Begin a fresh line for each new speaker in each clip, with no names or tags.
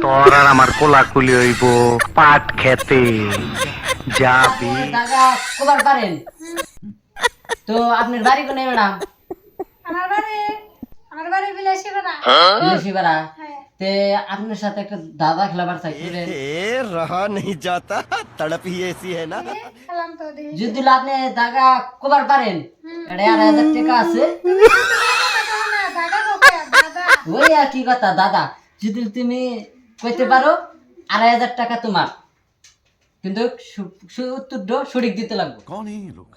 তোর আর আমার কোলাকুলি হইব পাট খেতে যাবি।
টাকা কবার পারেন? তো আপনার বাড়ি কোনে ম্যাডাম?
আমার বাড়ি বিলাসীপাড়া।
বিলাসীপাড়া।
হ্যাঁ।
তে আপনার সাথে একটা দাদা খেলাবার চাইছিলেন।
रहा नहीं जाता तड़प ही ऐसी है ना।
খেলাম তো দেখি।
যদি আপনি টাকা কবার পারেন, এটা 2,000 টাকা আছে।
দাদা কোথায়? দাদা।
ওই আর কি কথা দাদা, যদি তুমি কইতে পারো 2,500 টাকা তোমার, কিন্তু উত্তরটা সঠিক দিতে লাগবে।
कौन है ये लोग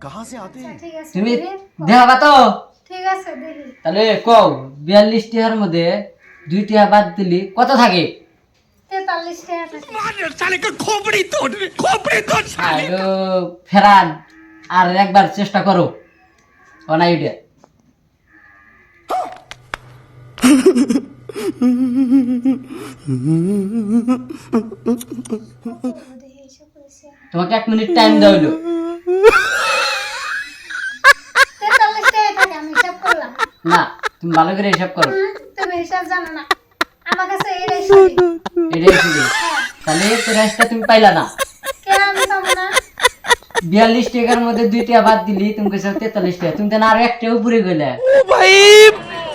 कहाँ से आते हैं?
ঠিক আছে।
তুমি
দেখি।
দেখাবা তো?
ঠিক আছে দেখি।
তাহলে কও 42 টাকার মধ্যে 2 টাকা বাদ দিলি কত থাকে?
43 টাকা থাকে।
আর ফেরান আর একবার চেষ্টা করো অনাইডে।
দেখি এসব করেছে।
তোমাকে 1 মিনিট টাইম দেওয়া হইলো।
43 টাকা থাকে, আমি হিসাব করলাম।
না, তুমি ভালো করে হিসাব করো।
তুমি হিসাব জানো না। আমার কাছে এটাই সঠিক।
এটাই শুধু। তাহলে প্রাইসটা তুমি পাইলা না।
কেন আমি পাবো না?
42 টাকার মধ্যে 2 টাকা বাদ দিলি তুমি কইছো 43 টাকা, তুমি তো আর একটা উপরে গইলা।
ओ भाई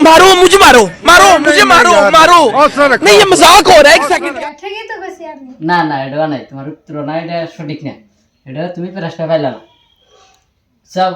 मारो मुझे, मारो मारो मुझे, मारो मारो नहीं, ये मजाक हो रहा है, एक सेकंड।
ঠিকই তো কইছি আমি।
না না, এটা নাই, তোমার উত্তর না, এটা সঠিক না, এটা তুমি প্রাইসটা পাইলা না। যাও।